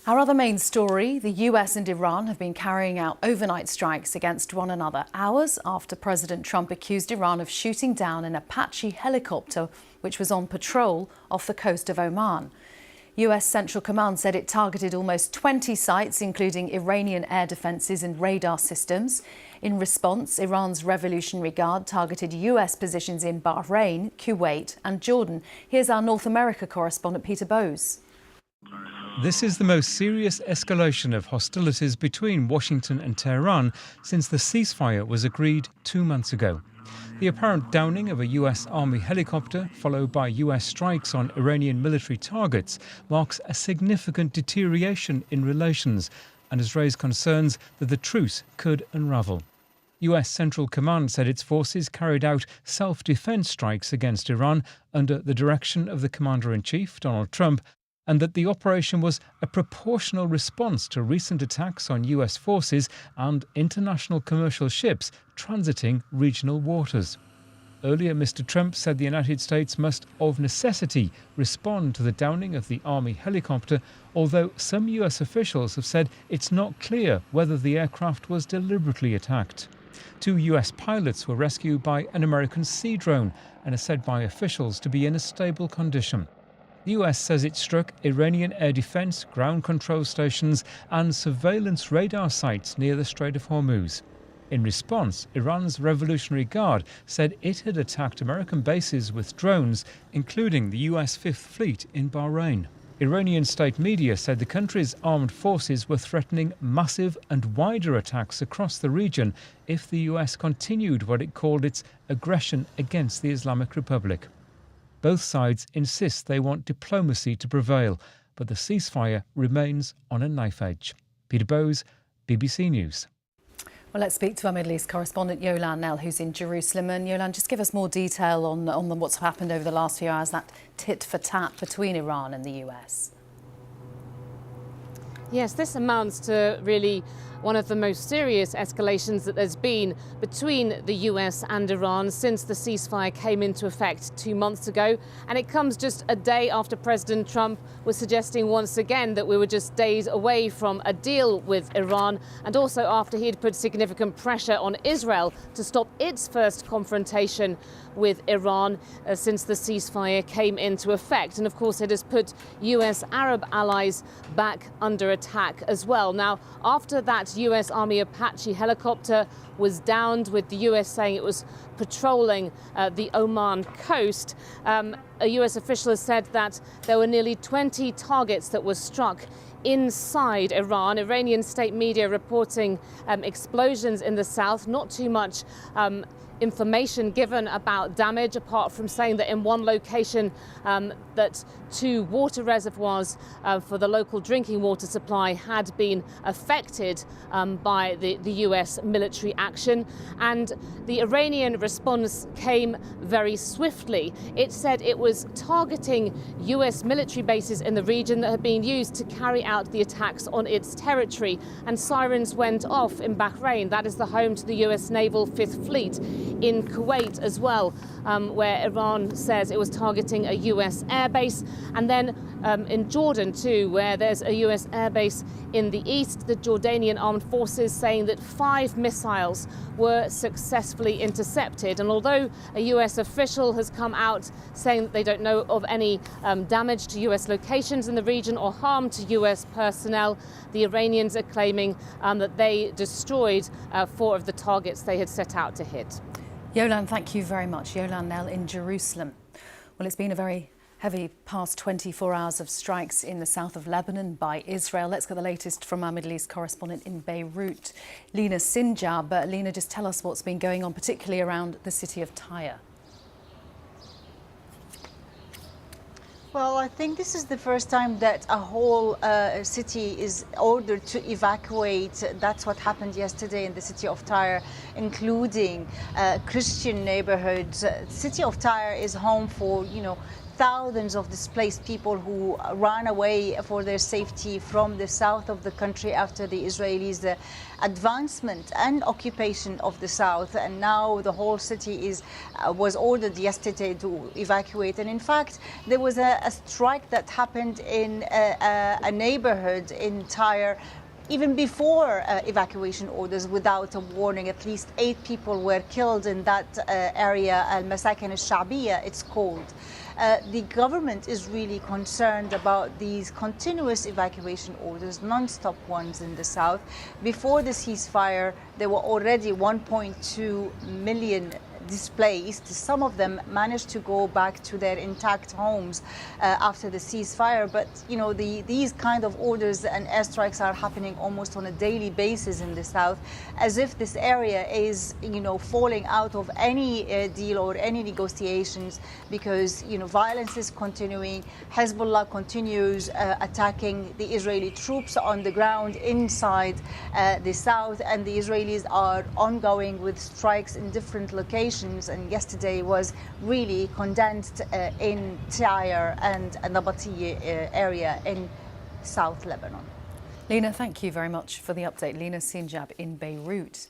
Our other main story, the US and Iran have been carrying out overnight strikes against one another hours after President Trump accused Iran of shooting down an Apache helicopter which was on patrol off the coast of Oman. US Central Command said it targeted almost 20 sites, including Iranian air defences and radar systems. In response, Iran's Revolutionary Guard targeted US positions in Bahrain, Kuwait and Jordan. Here's our North America correspondent Peter Bowes. This is the most serious escalation of hostilities between Washington and Tehran since the ceasefire was agreed 2 months ago. The apparent downing of a US Army helicopter, followed by US strikes on Iranian military targets, marks a significant deterioration in relations and has raised concerns that the truce could unravel. US Central Command said its forces carried out self-defense strikes against Iran under the direction of the Commander-in-Chief, Donald Trump, and that the operation was a proportional response to recent attacks on US forces and international commercial ships transiting regional waters. Earlier, Mr. Trump said the United States must, of necessity, respond to the downing of the Army helicopter, although some US officials have said it's not clear whether the aircraft was deliberately attacked. 2 US pilots were rescued by an American Sea drone and are said by officials to be in a stable condition. The US says it struck Iranian air defense, ground control stations and surveillance radar sites near the Strait of Hormuz. In response, Iran's Revolutionary Guard said it had attacked American bases with drones, including the US Fifth Fleet in Bahrain. Iranian state media said the country's armed forces were threatening massive and wider attacks across the region if the US continued what it called its aggression against the Islamic Republic. Both sides insist they want diplomacy to prevail, but the ceasefire remains on a knife edge. Peter Bowes, BBC News. Well, let's speak to our Middle East correspondent Yolan Nell, who's in Jerusalem. And Yolan, just give us more detail on what's happened over the last few hours, that tit for tat between Iran and the US. Yes, this amounts to really one of the most serious escalations that there's been between the US and Iran since the ceasefire came into effect 2 months ago. And it comes just a day after President Trump was suggesting once again that we were just days away from a deal with Iran, and also after he had put significant pressure on Israel to stop its first confrontation with Iran since the ceasefire came into effect. And of course, it has put US Arab allies back under attack as well. Now, after that US Army Apache helicopter was downed, with the US saying it was patrolling the Oman coast, a US official has said that there were nearly 20 targets that were struck inside Iran. Iranian state media reporting explosions in the south, not too much information given about damage, apart from saying that in one location that 2 water reservoirs for the local drinking water supply had been affected by the US military action. And the Iranian response came very swiftly. It said it was targeting US military bases in the region that had been used to carry out the attacks on its territory. And sirens went off in Bahrain, that is the home to the US Naval Fifth Fleet, in Kuwait as well, where Iran says it was targeting a US airbase, and then in Jordan too, where there's a US airbase in the east. The Jordanian armed forces saying that 5 missiles were successfully intercepted. And although a US official has come out saying that they don't know of any damage to US locations in the region or harm to US personnel, the Iranians are claiming that they destroyed 4 of the targets they had set out to hit. Yolan, thank you very much. Yolan Nell in Jerusalem. Well, it's been a very heavy past 24 hours of strikes in the south of Lebanon by Israel. Let's get the latest from our Middle East correspondent in Beirut, Lina Sinjab. Lina, just tell us what's been going on, particularly around the city of Tyre. Well, I think this is the first time that a whole city is ordered to evacuate. That's what happened yesterday in the city of Tyre, including Christian neighborhoods. The city of Tyre is home for, thousands of displaced people who ran away for their safety from the south of the country after the Israelis' advancement and occupation of the south. And now the whole city was ordered yesterday to evacuate. And in fact, there was a strike that happened in a neighborhood in Tyre even before evacuation orders without a warning. At least 8 people were killed in that area, Al-Masakin al-Sha'biyya it's called. The government is really concerned about these continuous evacuation orders, non-stop ones in the south. Before the ceasefire, there were already 1.2 million displaced. Some of them managed to go back to their intact homes after the ceasefire. But these kind of orders and airstrikes are happening almost on a daily basis in the south, as if this area is falling out of any deal or any negotiations, because violence is continuing. Hezbollah continues attacking the Israeli troops on the ground inside the south, and the Israelis are ongoing with strikes in different locations. And yesterday was really condensed in Tyre and Nabateeh area in South Lebanon. Lina, thank you very much for the update. Lina Sinjab in Beirut.